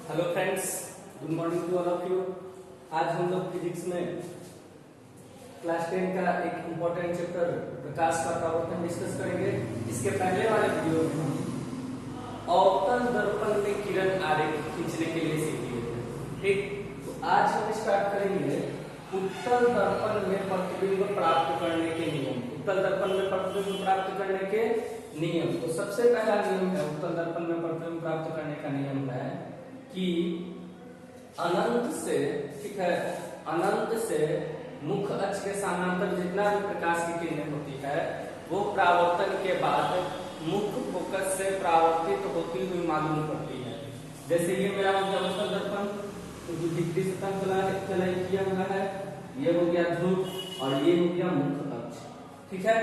Hello friends, good morning to all of you. आज हम लोग फिजिक्स में क्लास 10 का एक इम्पोर्टेंट चैप्टर प्रकाश का प्रवर्तन डिस्कस करेंगे। इसके पहले वाले वीडियो में हम अवतल दर्पण में किरण आरेख खींचने के लिए सीख लिए थे। ठीक, तो आज हम स्टार्ट करेंगे उत्तल दर्पण में प्रतिबिंब प्राप्त करने के नियम। उत्तल दर्पण में प्रतिबिंब प्राप्त करने के नियम। तो सबसे पहला नियम है उत्तल दर्पण में प्रतिबिंब प्राप्त करने का नियम है कि अनंत से, ठीक है, अनंत से मुख्य अक्ष के समानांतर जितना भी प्रकाश की किरणें होती है वो परावर्तन के बाद मुख्य फोकस से परावर्तित होती हुई मालूम पड़ती है। जैसे ये मेरा हो गया उत्तल दर्पण, तो जो दीप्ति सतह चलाई किया हुआ है, ये हो गया ध्रुव और ये हो गया मुख्य अक्ष। ठीक है,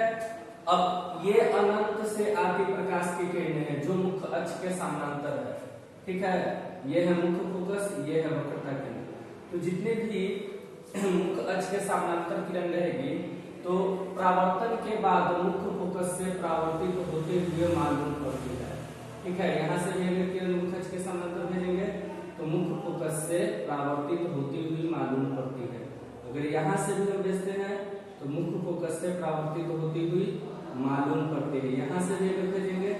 अब ये अनंत से आती प्रकाश की किरणें हैं जो मुख्य अक्ष के समानांतर है। ठीक है, ये है मुख्य फोकस, ये है वक्रता केंद्र। तो जितने भी मुख्य अक्ष के समानांतर किरण रहेगी तो परावर्तन के बाद मुख्य फोकस से परावर्तित होते हुए मालूम पड़ती है। ठीक है, यहाँ से भी किरण मुख्य अक्ष के समानांतर भेजेंगे तो मुख्य फोकस से परावर्तित होती हुई मालूम पड़ती है। अगर यहाँ से भी हम भेजते हैं तो मुख्य फोकस से परावर्तित होती हुई मालूम पड़ती है। यहाँ से भी अगर भेजेंगे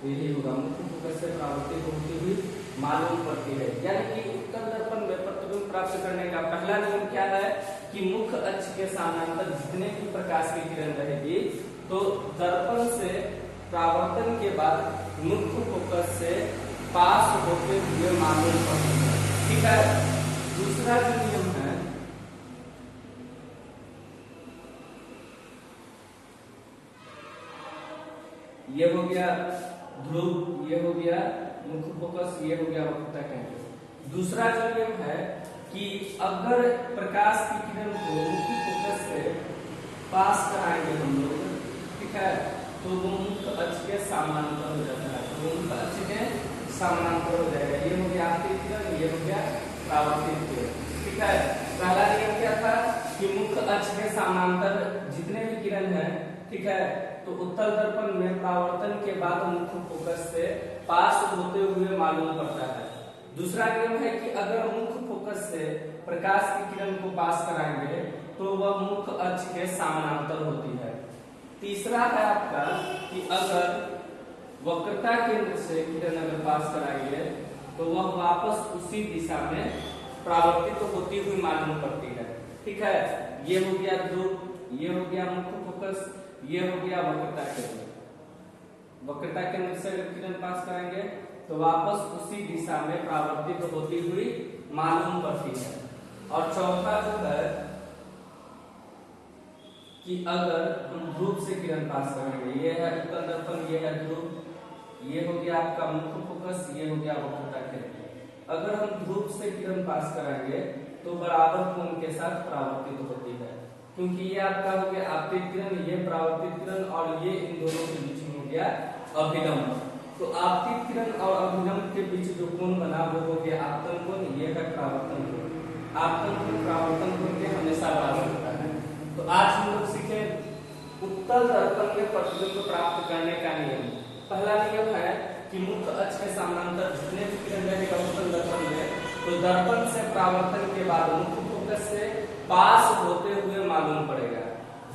तो यही होगा, मुख्य फोकस से परावर्तित होती हुई मालूम पड़ती है। यानी कि उत्तल दर्पण में प्रतिबिंब प्राप्त करने का पहला नियम क्या है कि मुख्य अक्ष के समानांतर जितने भी प्रकाश की किरण रहेगी तो दर्पण से परावर्तन के बाद मुख्य फोकस से पास होते हुए मालूम पड़ती है। ठीक है, दूसरा जो नियम है ये हो गया ध्रुव, ये हो गया मुख्य फोकस, ये हो गया वक्रता केंद्र। दूसरा जो नियम है कि अगर प्रकाश की किरण को मुख्य फोकस से पास कराएंगे हम लोग, ठीक है, तो वो मुख्य अक्ष के समानांतर हो जाता है। तो वो मुख्य अक्ष के समानांतर हो जाएगा। ये हो गया आपतित किरण, ये हो गया परावर्तित किरण। ठीक है, पहला नियम क्या था कि मुख्य अक्ष के समानांतर जितने भी किरण है, ठीक है, तो उत्तल दर्पण में परावर्तन के बाद मुख्य फोकस से पास होते हुए मालूम पड़ता है। दूसरा नियम है कि अगर मुख्य फोकस से प्रकाश की किरण को पास कराएंगे तो वह मुख्य अक्ष के समानांतर होती है। तीसरा है आपका कि अगर वक्रता केंद्र से किरण अगर पास कराएंगे तो वह वापस उसी दिशा में परावर्तित होती हुई मालूम पड़ती है। ठीक है, ये हो गया ध्रुव, ये हो गया मुख्य फोकस, ये हो गया वक्रता केंद्र। वक्रता केंद्र से अगर किरण पास करेंगे तो वापस उसी दिशा में परावर्तित होती हुई मालूम पड़ती है। और चौथा जो है कि अगर हम ध्रुव से किरण पास करेंगे, ये है उत्तल दर्पण, ये है ध्रुव, ये हो गया आपका मुख्य फोकस, ये हो गया वक्रता केंद्र। अगर हम ध्रुव से किरण पास कराएंगे तो बराबर कोण के साथ परावर्तित होती है, क्योंकि ये आपका हो गया आपतित किरण, ये परावर्तित किरण और ये इन दोनों के बीच में हो गया अभिलंब। तो आपतित किरण और अभिलंब के बीच जो कोण बना वो हो गया आपतन कोण, ये है परावर्तन कोण। आपतन कोण परावर्तन कोण के हमेशा बराबर होता है। तो आज हम लोग सीखे उत्तल दर्पण में प्रतिबिंब प्राप्त करने का नियम। पहला नियम है कि मुख्य अक्ष के समानांतर जितने भी किरण रहेगा उत्तल दर्पण में तो दर्पण से परावर्तन के बाद मुख्य फोकस से पास होते हुए मालूम पड़ेगा।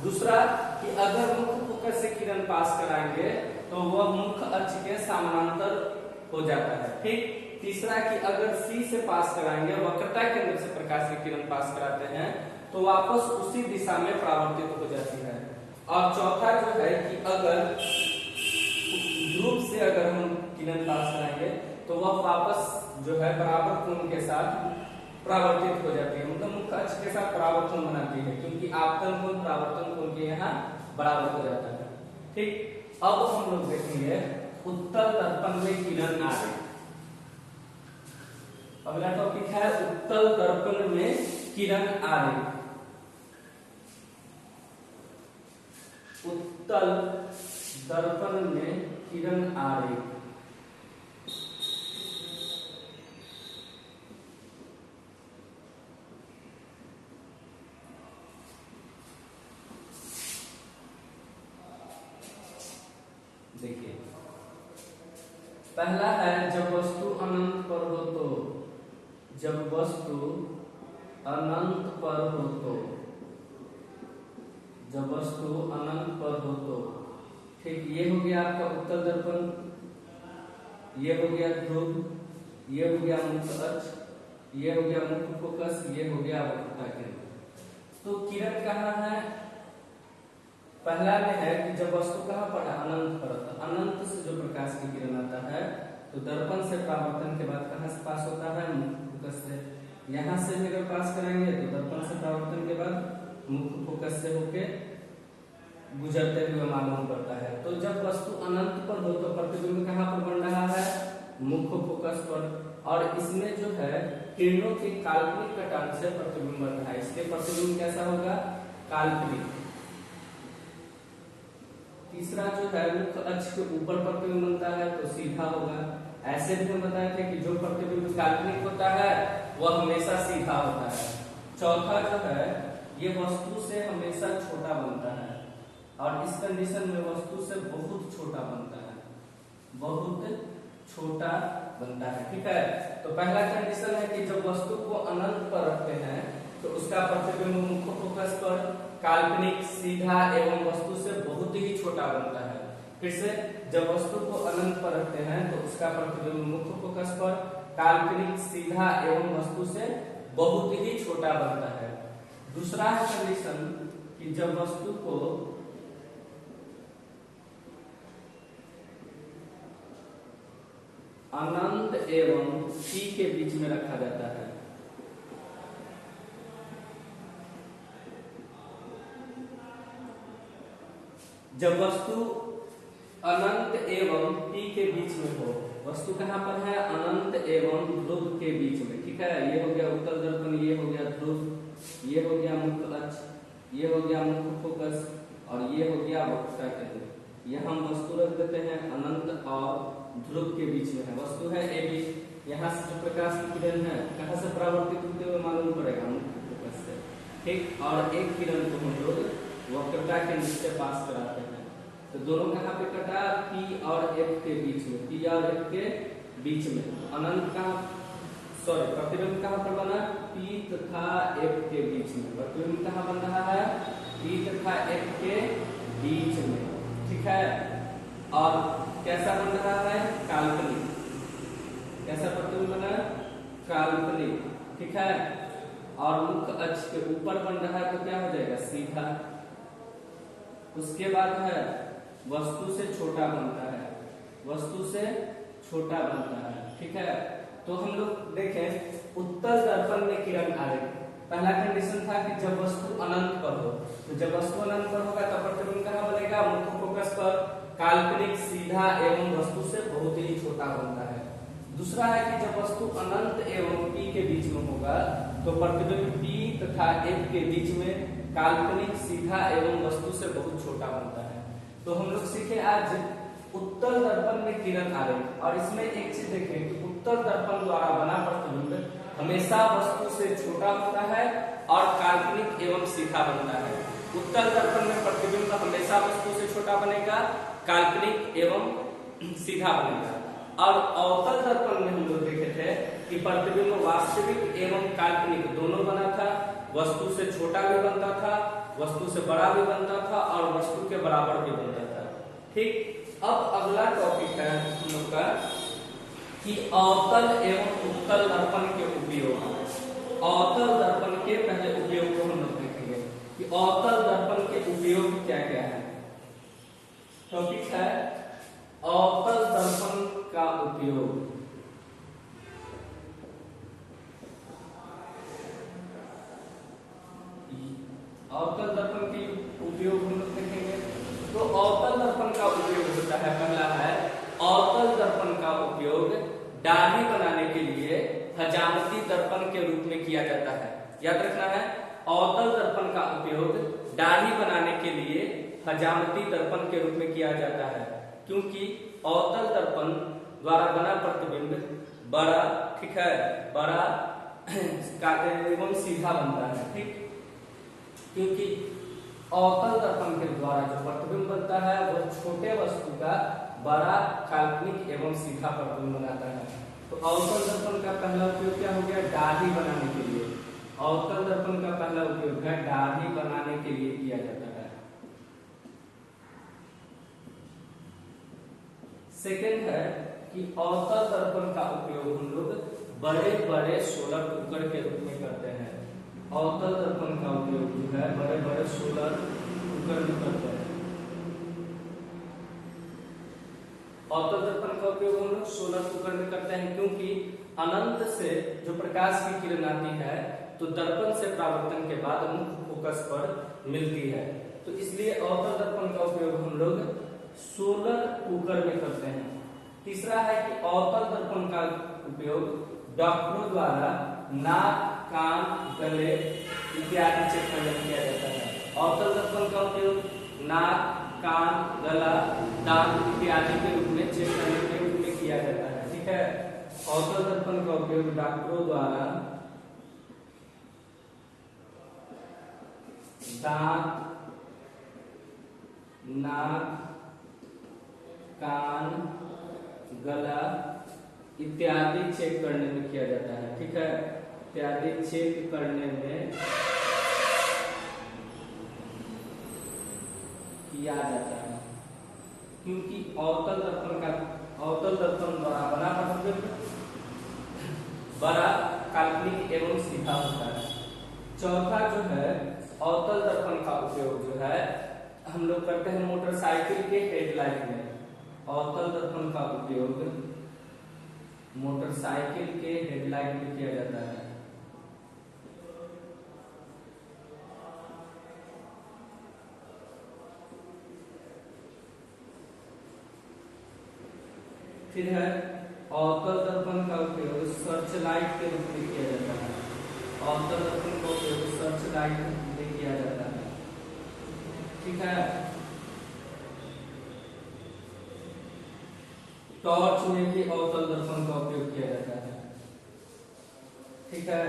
दूसरा कि अगर मुख्य फोकस से किरण पास कराएंगे तो वह मुख्य अक्ष के समानांतर हो जाता है। ठीक, तीसरा कि अगर सी से पास कराएंगे, वक्रता केंद्र से प्रकाश की किरण पास कराते हैं तो वापस उसी दिशा में परावर्तित हो जाती है। और चौथा जो है कि अगर ध्रुव से अगर हम किरण पास कराएंगे तो वह वापस जो है बराबर कोण के साथ परावर्तित हो जाती है, मतलब मुख्य अक्ष के साथ परावर्तन बनाती है, क्योंकि आपतन कोण परावर्तन कोण के यहाँ बराबर हो जाता है। ठीक, अब हम लोग देखेंगे उत्तल दर्पण में किरण आरेख। अगला टॉपिक है उत्तल दर्पण में किरण आरेख। उत्तल दर्पण में किरण आरेख। देखिए, पहला है जब वस्तु अनंत पर हो तो जब वस्तु अनंत पर हो तो, जब वस्तु अनंत पर हो तो, ठीक। ये हो गया आपका उत्तल दर्पण, ये हो गया ध्रुव, ये हो गया मुख्य अक्ष, ये हो गया मुख्य फोकस, ये हो गया वक्रता केंद्र। तो किरण कहाँ है? पहला में है कि जब वस्तु कहाँ पर है? अनंत पर। अनंत से जो प्रकाश की किरण आता है तो दर्पण से परावर्तन के बाद कहाँ से पास होता है? मुख्य फोकस से। यहाँ से भी अगर पास कराएंगे तो दर्पण से परावर्तन के बाद मुख्य फोकस से होके गुजरते हुए मालूम पड़ता है। तो जब वस्तु अनंत पर हो तो प्रतिबिंब कहाँ पर बन रहा है? मुख्य फोकस पर। और इसमें जो है किरणों के काल्पनिक कटान से प्रतिबिंब बन रहा है। इसके प्रतिबिंब कैसा होगा? काल्पनिक। तीसरा जो है मुख्य अक्ष के ऊपर प्रतिबिंब बनता है तो सीधा होगा। ऐसे भी हम बताए थे कि जो प्रतिबिंब काल्पनिक होता है वह हमेशा सीधा होता है। चौथा जो है ये वस्तु से हमेशा छोटा बनता है और इस कंडीशन में वस्तु से बहुत छोटा बनता है, बहुत छोटा बनता है, ठीक है। तो पहला कंडीशन है कि जब वस्तु को अनंत पर रखते हैं तो उसका प्रतिबिंब मुख्य फोकस पर काल्पनिक, सीधा एवं वस्तु से बहुत ही छोटा बनता है। फिर से, जब वस्तु को अनंत पर रखते हैं तो उसका प्रतिबिंब मुख्य फोकस पर काल्पनिक, सीधा एवं वस्तु से बहुत ही छोटा बनता है। दूसरा है कंडीशन कि जब वस्तु को अनंत एवं P के बीच में रखा जाता है। जब वस्तु अनंत एवं P के बीच में हो, वस्तु कहां पर है? अनंत एवं ध्रुव के बीच में, ठीक है। ये हो गया उत्तल दर्पण, ये हो गया ध्रुव, ये हो गया मुख्य अक्ष, ये हो गया मुख्य फोकस और ये हो गया वक्रता केंद्र। यह हम वस्तु रख देते हैं अनंत और ध्रुव के बीच में है। वस्तु है ए बी, यहाँ से जो प्रकाश की किरण है कहाँ से परावर्तित होते हुए मालूम पड़ेगा? मुख्य फोकस से, ठीक। और एक किरण को हम लोग वक्रता केंद्र से पास कराते हैं। तो दोनों कहाँ पे कटा? P और F के बीच में, P और F के बीच में। अनंत कहाँ, सॉरी, प्रतिबिंब कहाँ पर बना? P तथा F के बीच में। प्रतिबिंब कहाँ बन रहा है? P तथा F के बीच में, ठीक है। और कैसा बन रहा है? काल्पनिक। कैसा प्रतिबिंब बना? काल्पनिक, ठीक है। और मुख्य अक्ष के ऊपर बन रहा है तो क्या हो जाएगा? सीधा। उसके बाद है वस्तु से छोटा बनता है, वस्तु से छोटा बनता है, ठीक है। तो हम लोग देखें उत्तल दर्पण में किरण आ रही। पहला कंडीशन था कि जब वस्तु अनंत पर हो, तो जब वस्तु अनंत पर होगा तब प्रतिबिंब कहाँ बनेगा? मुख्य फोकस पर, काल्पनिक, सीधा एवं वस्तु से बहुत ही छोटा बनता है। दूसरा है कि जब वस्तु अनंत एवं P के बीच में होगा तो प्रतिबिंब P तथा F के बीच में काल्पनिक, सीधा एवं वस्तु से बहुत छोटा बनता है। तो हम लोग सीखे आज उत्तल दर्पण में किरण आ रही। और इसमें एक चीज देखें कि उत्तल दर्पण द्वारा बना प्रतिबिंब हमेशा वस्तु से छोटा होता है और काल्पनिक एवं सीधा बनता है। उत्तल दर्पण में प्रतिबिंब हमेशा वस्तु से छोटा बनेगा, काल्पनिक एवं सीधा बनेगा। और अवतल दर्पण में हम लोग देखे थे कि प्रतिबिंब वास्तविक एवं काल्पनिक दोनों बना था। वस्तु से छोटा भी बनता था, वस्तु से बड़ा भी बनता था और वस्तु के बराबर भी बनता था, ठीक। अब अगला टॉपिक है हम लोग का कि अवतल एवं उत्तल दर्पण के उपयोग। अवतल दर्पण के पहले उपयोग को हम लोग देखेंगे कि अवतल दर्पण के उपयोग क्या क्या है। टॉपिक है अवतल दर्पण का उपयोग। अवतल दर्पण के उपयोग हम लोग देखेंगे। तो अवतल दर्पण का उपयोग होता है, पहला है अवतल दर्पण का उपयोग दाढ़ी बनाने के लिए हजामती दर्पण के रूप में किया जाता है। याद रखना है, अवतल दर्पण का उपयोग दाढ़ी बनाने के लिए हजामती दर्पण के रूप में किया जाता है, क्योंकि अवतल दर्पण द्वारा बना प्रतिबिंब बड़ा, ठीक है, बड़ा एवं सीधा बनता है, ठीक। क्योंकि अवतल दर्पण के द्वारा जो प्रतिबिंब बनता है वह छोटे वस्तु का बड़ा, काल्पनिक एवं सीधा प्रतिबिंब बनाता है। तो अवतल दर्पण का पहला उपयोग क्या हो गया, दाढ़ी बनाने के लिए। अवतल दर्पण का पहला उपयोग है दाढ़ी बनाने के लिए किया जाता है। सेकेंड है कि अवतल दर्पण का उपयोग हम लोग बड़े बड़े सोलर कुकर के रूप में करते हैं। अवतल दर्पण का उपयोग जो है बड़े बड़े सोलर कुकर में करते हैं। अवतल दर्पण का उपयोग हम लोग सोलर कुकर में करते हैं क्योंकि अनंत से जो प्रकाश की किरण आती है तो दर्पण से परावर्तन के बाद मुख्य फोकस पर मिलती है, तो इसलिए अवतल दर्पण का उपयोग हम लोग सोलर कुकर में करते हैं। तीसरा है कि अवतल दर्पण का उपयोग डॉक्टरों द्वारा नाक, कान, गले इत्यादि चेक करने में किया जाता है। अवतल दर्पण का उपयोग नाक, कान, गला, दांत इत्यादि के रूप में चेक करने के रूप में किया जाता है। ठीक है, अवतल दर्पण का उपयोग डॉक्टरों द्वारा दांत, नाक, कान, गला इत्यादि चेक करने में किया जाता है। ठीक है, इत्यादि चेक करने में किया जाता है क्योंकि अवतल दर्पण द्वारा बना प्रतिबिंब बड़ा, काल्पनिक एवं सीधा होता है। चौथा जो है अवतल दर्पण का उपयोग जो है हम लोग करते हैं मोटरसाइकिल के हेडलाइट में। अवतल दर्पण का उपयोग मोटरसाइकिल के हेडलाइट में किया जाता है। फिर है अवतल दर्पण का उपयोग सर्च लाइट के रूप में किया जाता है। अवतल दर्पण का उपयोग सर्च लाइट में किया जाता है। ठीक है, टॉर्च में भी अवतल दर्पण का उपयोग किया जाता है। ठीक है,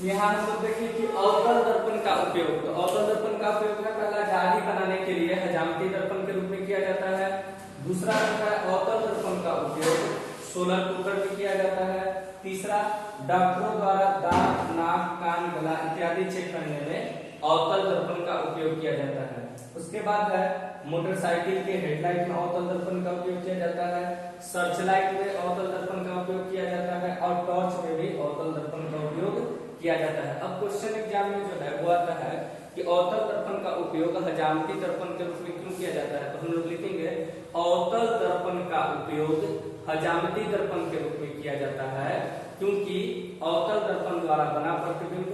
यहाँ हम लोग देखें कि अवतल दर्पण का उपयोग, तो अवतल दर्पण का उपयोग है पहला दाढ़ी बनाने के लिए हजामती दर्पण के रूप में किया जाता है। दूसरा है अवतल दर्पण का उपयोग सोलर कुकर में किया जाता है। तीसरा डॉक्टरों द्वारा दांत, नाक, कान, गला इत्यादि चेक करने में अवतल दर्पण का उपयोग किया जाता है। उसके बाद है मोटरसाइकिल के हेडलाइट में अवतल दर्पण का उपयोग किया जाता है। सर्च लाइट में अवतल दर्पण का उपयोग किया जाता है और टॉर्च में भी अवतल दर्पण का उपयोग किया जाता है। अब क्वेश्चन एग्जाम में जो है वो आता है कि अवतल दर्पण का उपयोग हजामती दर्पण के रूप में क्यों किया जाता है, तो हम लोग लिखेंगे अवतल दर्पण का उपयोग हजामती दर्पण के रूप में किया जाता है क्योंकि अवतल दर्पण द्वारा बना प्रतिबिंब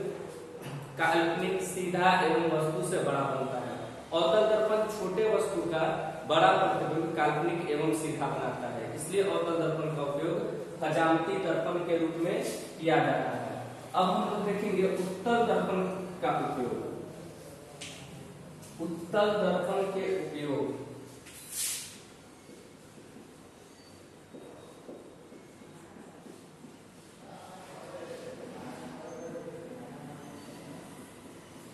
काल्पनिक, सीधा एवं वस्तु से बड़ा बनता है। अवतल दर्पण छोटे वस्तु का बड़ा प्रतिबिंब काल्पनिक एवं सीधा बनाता है, इसलिए अवतल दर्पण का उपयोग हजामती दर्पण के रूप में किया जाता है। अब हम लोग देखेंगे उत्तल दर्पण का उपयोग। उत्तल दर्पण के उपयोग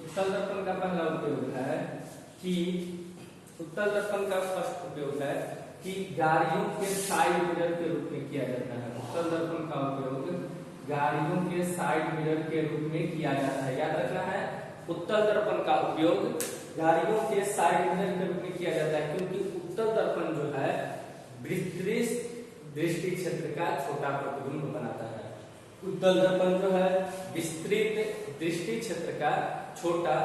उत्तल दर्पण का पहला उपयोग है कि उत्तल दर्पण का फर्स्ट उपयोग है कि गाड़ियों के साइड मिरर के रूप में किया जाता है। उत्तल दर्पण का उपयोग गाड़ियों के साइड मिरर के रूप में किया जाता है। याद रखना है, उत्तल दर्पण का उपयोग गाड़ियों के साइड मिरर के रूप में किया जाता है क्योंकि उत्तल दर्पण जो है विस्तृत दृष्टि क्षेत्र का छोटा प्रतिबिंब बनाता है। उत्तल दर्पण जो है विस्तृत दृष्टि क्षेत्र का छोटा,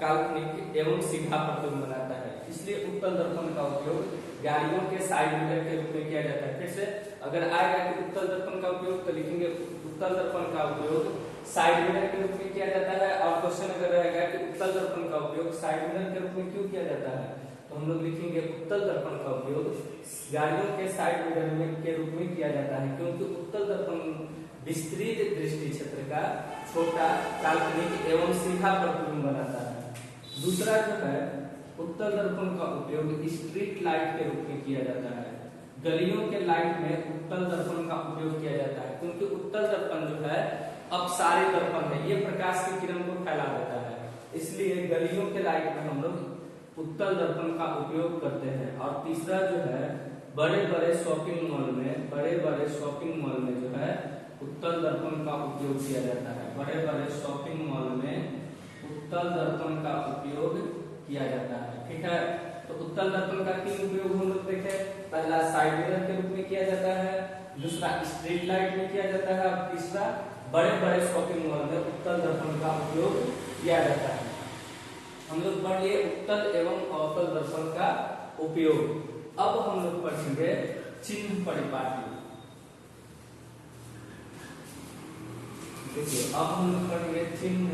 काल्पनिक एवं सीधा प्रतिबिंब बनाता है, इसलिए उत्तल दर्पण का उपयोग गाड़ियों के साइड मिरर के रूप में किया जाता है। फिर से अगर आएगा कि उत्तल दर्पण का उपयोग तो लिखेंगे उत्तल दर्पण का उपयोग साइड मिरर के रूप में किया जाता है। और क्वेश्चन अगर रहेगा कि उत्तल दर्पण का उपयोग साइड मिरर के रूप में क्यों किया जाता है, तो हम लोग लिखेंगे उत्तल दर्पण का उपयोग गाड़ियों के साइड मिरर के रूप में किया जाता है क्योंकि उत्तल दर्पण विस्तृत दृष्टि क्षेत्र का छोटा, काल्पनिक एवं सीधा प्रतिबिंब बनाता है। दूसरा जो है उत्तल दर्पण का उपयोग स्ट्रीट लाइट के रूप में किया जाता है। गलियों के लाइट में उत्तल दर्पण का उपयोग किया जाता है क्योंकि उत्तल दर्पण जो है अपसारी दर्पण है, ये प्रकाश की किरण को फैला देता है, इसलिए गलियों के लाइट में हम लोग उत्तल दर्पण का उपयोग करते हैं। और तीसरा जो है बड़े बड़े शॉपिंग मॉल में जो है उत्तल दर्पण का उपयोग किया जाता है। बड़े बड़े शॉपिंग मॉल में उत्तल दर्पण का उपयोग किया जाता है। ठीक है, तो उत्तल दर्पण का तीन उपयोग हम लोग देखे। पहला साइड मिरर के रूप में किया जाता है, दूसरा स्ट्रीट लाइट में किया जाता है, और तीसरा बड़े बड़े शॉपिंग मॉल में उत्तल दर्पण का उपयोग किया जाता है। हम लोग पढ़ लिए उत्तल एवं अवतल दर्पण का उपयोग। अब हम लोग पढ़ेंगे चिन्ह परिपाटी। देखिए, अब हम लोग पढ़ेंगे चिन्ह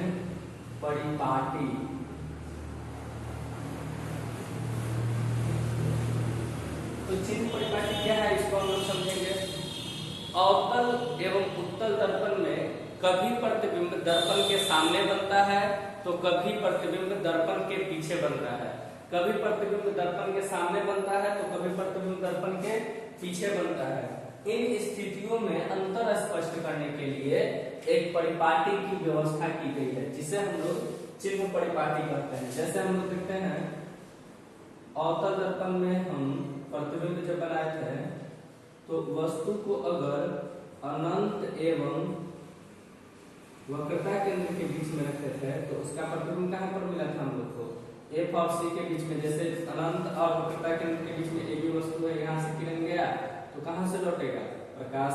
परिपाटी। तो चिन्ह परिपाटी क्या है, इसको हम लोग समझेंगे। अवतल एवं उत्तल दर्पण में कभी प्रतिबिंब दर्पण के सामने बनता है तो कभी प्रतिबिंब दर्पण के पीछे बनता है। कभी प्रतिबिंब दर्पण के सामने बनता है तो कभी प्रतिबिंब दर्पण के पीछे बनता है। इन स्थितियों में अंतर स्पष्ट करने के लिए एक परिपाटी की व्यवस्था की गई है, जिसे हम लोग चिन्ह परिपाटी कहते हैं। जैसे हम लोग देखते हैं अवतल दर्पण में हम प्रतिबिंब जब बनाए थे तो वस्तु को अगर अनंत एवं वक्रता केंद्र के बीच में रखते थे तो उसका प्रतिबिंब कहाँ पर मिला था हम लोग को, एफ और सी के बीच में। जैसे अनंत और वक्रता केंद्र के बीच में एक भी वस्तु है, यहाँ से किरण गया तो कहाँ से लौटेगा, प्रकाश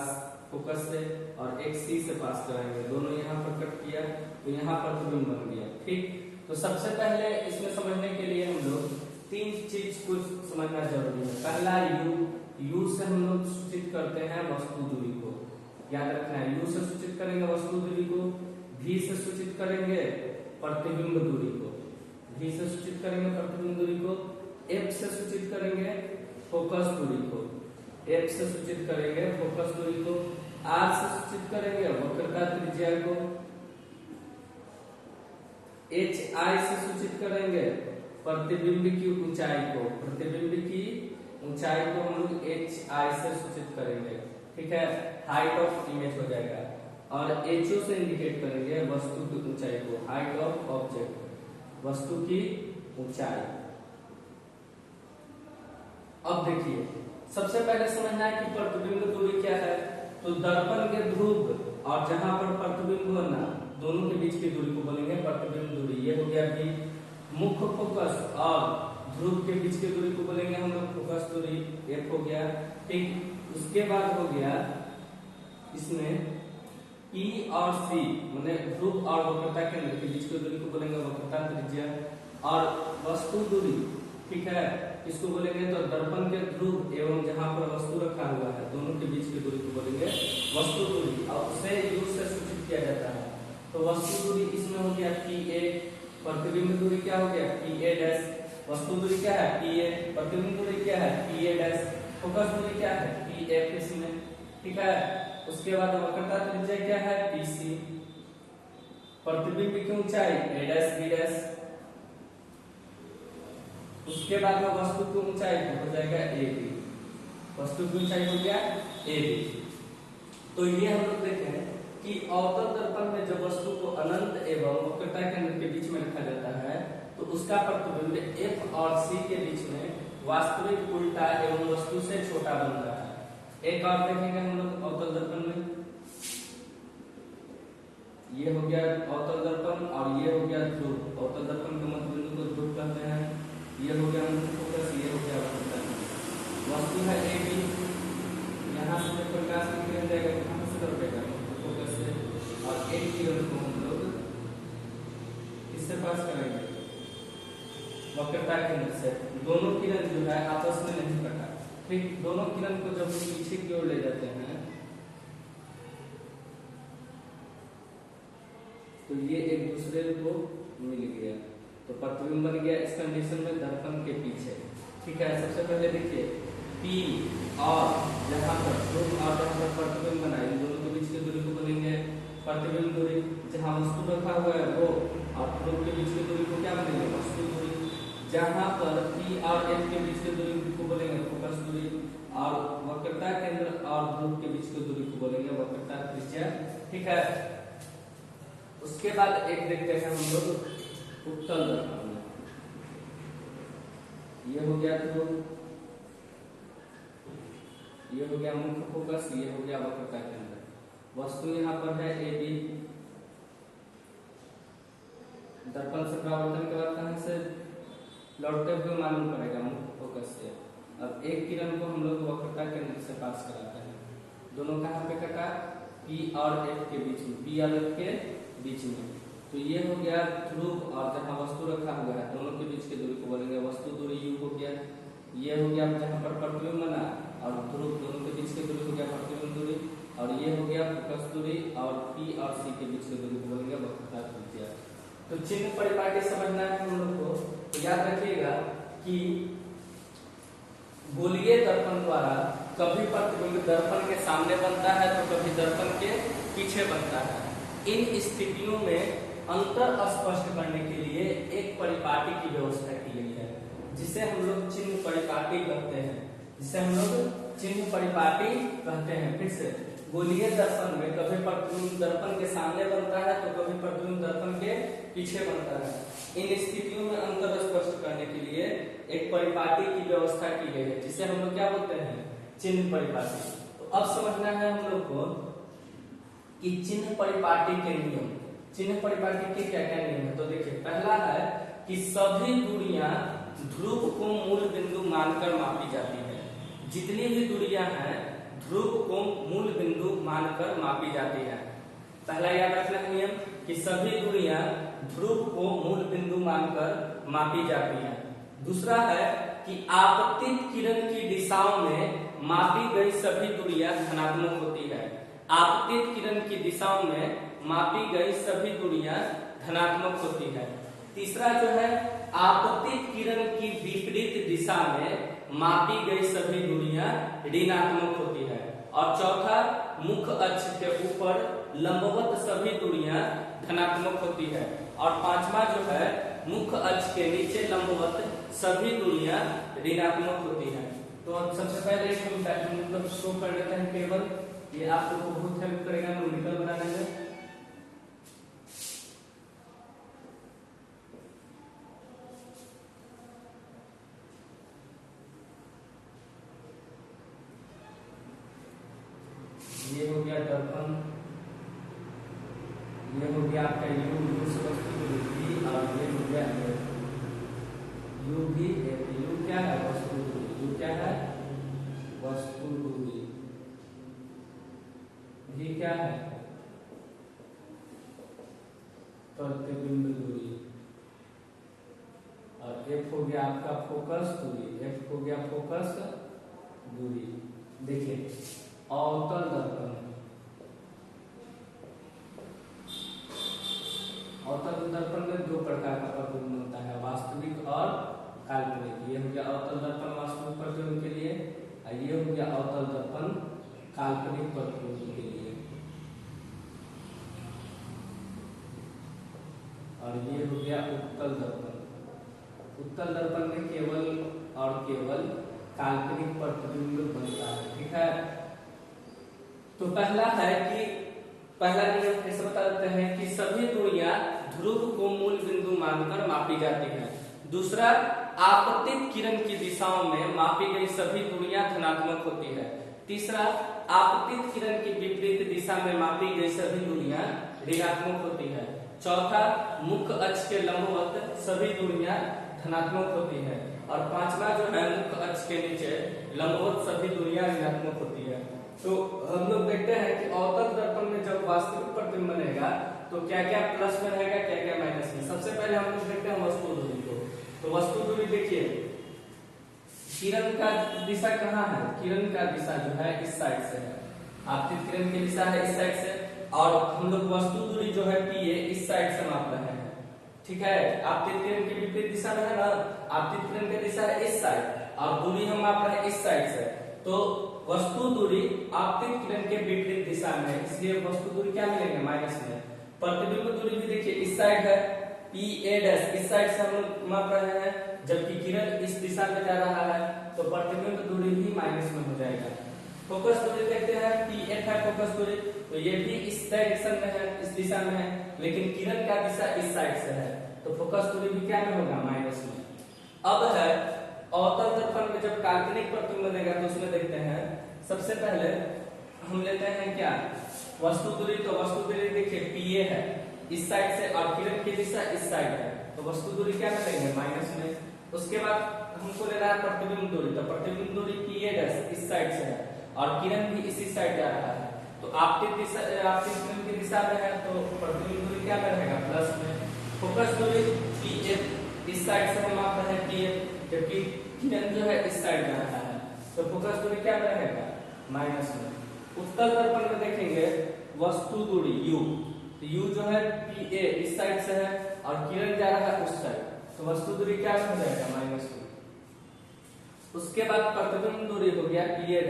फोकस से, और एक सी से पास कराएंगे, दोनों यहाँ पर कट किया तो यहाँ प्रतिबिंब बन गया। ठीक, तो सबसे पहले इसमें समझने के लिए हम लोग तीन चीज को समझना जरूरी है। पहला यू से हम लोग सूचित करते हैं वस्तु दूरी को, याद रखना है। यू से सूचित करेंगे वस्तु दूरी को, भी से सूचित करेंगे प्रतिबिंब दूरी को, भी से सूचित करेंगे प्रतिबिंब दूरी को, एफ से सूचित करेंगे फोकस दूरी को, एफ से सूचित करेंगे फोकस दूरी को, आर से सूचित करेंगे वक्रता त्रिज्या को, एच आई से सूचित करेंगे प्रतिबिंब की ऊंचाई को, प्रतिबिंब की ऊंचाई को हम लोग एच आई से सूचित करेंगे। ठीक है, हाइट ऑफ इमेज हो जाएगा। और एचओ से इंडिकेट करेंगे वस्तु की ऊंचाई को, हाइट ऑफ ऑब्जेक्ट, वस्तु की ऊंचाई। अब देखिए, सबसे पहले समझना है कि प्रतिबिंब दूरी क्या है। तो दर्पण के ध्रुव और जहां पर प्रतिबिंब बनना दोनों के बीच की दूरी को बोलेंगे प्रतिबिंब दूरी। ये हो गया भी मुख्य फोकस और ध्रुव के बीच की दूरी को बोलेंगे हम लोग फोकस दूरी, एफ हो गया। ठीक, उसके बाद हो गया इसमें ई और सी, माने ध्रुव और वक्रता केंद्र के बीच की दूरी को बोलेंगे वक्रता त्रिज्या। और वस्तु दूरी, ठीक है, इसको बोलेंगे तो दर्पण के ध्रुव एवं जहां पर वस्तु रखा हुआ है दोनों के बीच की दूरी को बोलेंगे वस्तु दूरी, और उसे यू से सूचित किया जाता है। तो वस्तु दूरी इसमें हो गया पी ए, प्रतिबिंब दूरी क्या हो गया पी ए डैश, वस्तु दूरी क्या है पी ए, प्रतिबिंब दूरी क्या है पी ए डैश, फोकस दूरी क्या है पी एफ इसमें। ठीक है, उसके बाद वक्रता त्रिज्या क्या है पी सी, प्रतिबिंब की ऊंचाई ए डैश बी डैश, उसके बाद में वस्तु की ऊंचाई हो जाएगा ए बी, वस्तु की ऊंचाई हो गया ए बी। तो ये हम लोग देखें कि अवतल दर्पण में जब वस्तु को अनंत एवं वक्रता केंद्र के बीच में रखा जाता है तो उसका प्रतिबिंब एफ और सी के बीच में वास्तविक उल्टा एवं वस्तु से छोटा बन रहा है। एक और देखेंगे हम लोग अवतल दर्पण में, ये हो गया अवतल दर्पण और ये हो गया ध्रुव। अवतल दर्पण के मध्य बिंदु को ध्रुव कहते हैं। ये हो गया मुख्य फोकस, ये हो गया वक्रता। वस्तु है ए बी, यहाँ से जब प्रकाश की किरण जाएगा कहाँ से लौटेगा फोकस से, और एक किरण को हम लोग इससे पास करेंगे वक्रता केंद्र से। दोनों किरण जो है आपस में नहीं कटा। ठीक, दोनों किरण को जब हम पीछे की ओर ले जाते हैं तो ये एक दूसरे को मिल गया, तो प्रतिबिंब बन गया इस कंडीशन में दर्पण के पीछे। ठीक है, सबसे पहले देखिए P और जहां पर ध्रुव और जहां पर प्रतिबिंब बना इन दोनों के बीच की दूरी को बोलेंगे प्रतिबिंब दूरी। जहां वस्तु रखा हुआ है वो और ध्रुव के बीच की दूरी को क्या बोलेंगे वस्तु दूरी। जहां पर P और F के बीच की दूरी को बोलेंगे फोकस दूरी, और वक्रता केंद्र और ध्रुव के बीच की दूरी को बोलेंगे वक्रता त्रिज्या। ठीक है, उसके बाद एक देखते हैं हम लोग उत्तल दर्पण में। ये हो गया ध्रुव, ये हो गया मुख्य फोकस, ये हो गया वक्रता केंद्र। वस्तु यहाँ पर है ए बी। दर्पण से परावर्तन के बाद कहां से लौटते हुए मालूम पड़ेगा, मुख्य फोकस से। अब एक किरण को हम लोग वक्रता केंद्र से पास कराते हैं। दोनों कहाँ पे कटा, P और F के बीच में, P और F के बीच में। तो ये हो गया ध्रुव और जहाँ वस्तु रखा हुआ है दोनों के बीच की दूरी को बोलेंगे वस्तु दूरी U हो गया। ये हो गया जहाँ पर प्रतिबिंब बना और ध्रुव दोनों के बीच की दूरी हो गया प्रतिबिंब दूरी। और ये हो गया फोकस दूरी और P और C के बीच की दूरी को बोलेंगे वक्रता त्रिज्या। तो चिन्ह परिपाटी समझना है हम लोग को। तो याद रखिएगा कि गोलीय दर्पण द्वारा कभी प्रतिबिंब दर्पण के सामने बनता है तो कभी दर्पण के पीछे बनता है। इन स्थितियों में अंतर स्पष्ट करने के लिए एक परिपाटी की व्यवस्था की गई है जिसे हम लोग चिन्ह परिपाटी कहते हैं, जिसे हम लोग चिन्ह परिपाटी कहते हैं। फिर से गोलीय दर्पण में कभी प्रतिबिंब दर्पण के सामने बनता है तो कभी प्रतिबिंब दर्पण के पीछे बनता है। इन स्थितियों में अंतर स्पष्ट करने के लिए एक परिपाटी की व्यवस्था की गई है जिसे हम लोग क्या बोलते हैं, चिन्ह परिपाटी। तो अब समझना है हम लोग को कि चिन्ह परिपाटी के नियम, चिन्ह परिपाटी के क्या क्या नियम है। तो देखिए पहला है कि सभी दूरियां ध्रुव को मूल बिंदु मानकर मापी जाती है। जितनी भी दूरियां हैं ध्रुव को मूल बिंदु मानकर मापी जाती है। पहला याद रखना है नियम कि सभी दूरियां ध्रुव को मूल बिंदु मानकर मापी जाती है। दूसरा है कि आपतित किरण की दिशाओं में मापी गई सभी दूरियां धनात्मक होती है। आपतित किरण की दिशाओं में मापी गई सभी दूरियां धनात्मक होती है। तीसरा जो है आपतित किरण की विपरीत दिशा में मापी गई सभी दूरियां ऋणात्मक होती है। और चौथा मुख्य अक्ष के ऊपर लंबवत सभी दूरियां धनात्मक होती है। और पांचवा जो है मुख्य अक्ष के नीचे लंबवत सभी दूरियां ऋणात्मक होती है। तो अब सबसे पहले हम मतलब शो कर लेते हैं टेबल, ये आप लोगों को बहुत हेल्प करेगा न्यूमेरिकल बनाने में। ये हो गया दर्पण, ये हो गया आपका U वस्तु दूरी और ये हो गया U भी U क्या है, वस्तु दूरी। U क्या है, वस्तु दूरी। ये क्या है, प्रतिबिंब दूरी। और F हो गया आपका फोकस दूरी, F हो गया फोकस दूरी। देखिए अवतल दर्पण, अवतल दर्पण में दो प्रकार का प्रतिबिंब होता है, वास्तविक और काल्पनिक। ये हो गया अवतल दर्पण वास्तविक प्रतिबिंब के लिए और ये हो गया अवतल दर्पण काल्पनिक प्रतिबिंब के लिए। और ये हो गया उत्तल दर्पण। उत्तल दर्पण में केवल और केवल काल्पनिक प्रतिबिंब बनता है। ठीक है, तो पहला है कि पहला नियम कैसे बता देते हैं कि सभी दूरियां ध्रुव को मूल बिंदु मानकर मापी जाती है। दूसरा आपतित किरण की दिशाओं में मापी गई सभी दूरियां धनात्मक होती है। तीसरा आपतित किरण की विपरीत दिशा में मापी गई सभी दूरियां ऋणात्मक होती है। चौथा मुख्य अक्ष के लंबवत सभी दूरियां धनात्मक होती है। और पांचवा जो है मुख्य अक्ष के नीचे लंबवत सभी दूरियां ऋणात्मक होती है। तो हम लोग देखते हैं कि अवतल दर्पण में जब वास्तविक प्रतिबिंब बनेगा तो क्या क्या प्लस में रहेगा, क्या क्या माइनस में। सबसे पहले हम लोग देखते हैं वस्तु दूरी को। तो वस्तु दूरी देखिए किरण का दिशा कहाँ है, किरण का दिशा जो है इस साइड से है, आपतित किरण की दिशा है इस साइड से। और हम लोग वस्तु दूरी जो है PA इस साइड से माप रहे हैं। ठीक है, आपतित किरण की विपरीत दिशा में है ना, आपतित किरण की दिशा है इस साइड और दूरी हम माप रहे हैं इस साइड से। तो वस्तु दूरी आपतित किरण के विपरीत दिशा में है, इसलिए वस्तु दूरी क्या मिलेंगे, माइनस में। प्रतिबिंब दूरी भी देखिए इस साइड है, PA' इस साइड से हम लोग माप रहे हैं, जबकि किरण इस दिशा में जा रहा है तो प्रतिबिंब दूरी भी माइनस में हो जाएगा। फोकस दूरी देखते हैं, P8 है फोकस दूरी, तो ये भी इस डायरेक्शन में है, इस दिशा में है, लेकिन किरण का दिशा इस साइड से है तो फोकस दूरी भी क्या में होगा, माइनस में। अब है अवतल दर्पण में जब काल्पनिक प्रतिबिंब बनेगा तो उसमें देखते हैं सबसे पहले हम लेते हैं क्या वस्तु दूरी। तो वस्तु दूरी देखिए PA है इस साइड से और किरण की दिशा इस साइड है, तो वस्तु दूरी क्या करेंगे माइनस में। उसके बाद हमको लेना है प्रतिबिंब दूरी। तो प्रतिबिंब दूरी PA इस साइड से है और किरण भी इसी साइड जा रहा है, तो आपतित किरण की दिशा में है तो प्रतिबिंब दूरी क्या रहेगा प्लस में। फोकस दूरी PF इस साइड से हम माप रहे हैं PF, जबकि किरण जो है इस साइड जा रहा है, तो फोकस दूरी क्या रहेगा माइनस में। उत्तल दर्पण में देखेंगे वस्तु दूरी U, तो U जो है PA इस साइड से है और किरण जा रहा है उस साइड, तो वस्तु दूरी क्या हो जाएगा माइनस में। उसके बाद प्रतिबिंब दूरी हो गया PA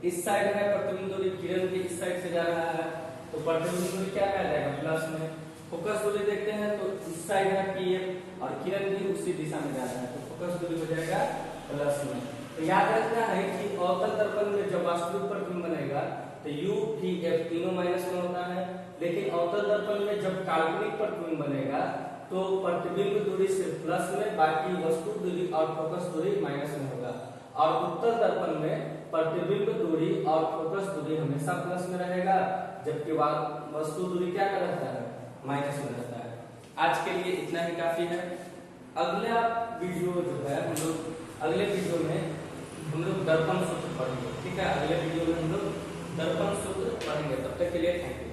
इस साइड है, प्रतिबिंब दूरी किरण भी इस साइड से जा रहा है, तो प्रतिबिंब दूरी क्या आ जाएगा प्लस में। फोकस दूरी देखते हैं तो इस साइड है PF और किरण भी उसी दिशा में जा रहा है, तो फोकस दूरी हो जाएगा प्लस में। तो याद रखना है कि अवतल दर्पण में जब वास्तविक प्रतिबिंब बनेगा तो U भी F तीनों माइनस में होता है, लेकिन अवतल दर्पण में जब काल्पनिक प्रतिबिंब बनेगा तो प्रतिबिंब दूरी सिर्फ प्लस में, बाकी वस्तु दूरी और फोकस दूरी माइनस में होगा। और उत्तल दर्पण में प्रतिबिंब दूरी और फोकस दूरी हमेशा प्लस में रहेगा, जबकि वस्तु दूरी क्या रहता है माइनस में रहता है। आज के लिए इतना ही काफी है। अगला वीडियो जो है हम लोग अगले वीडियो में हम लोग दर्पण सूत्र पढ़ेंगे, ठीक है। अगले वीडियो में हम लोग दर्पण सूत्र पढ़ेंगे। तब तक के लिए थैंक यू।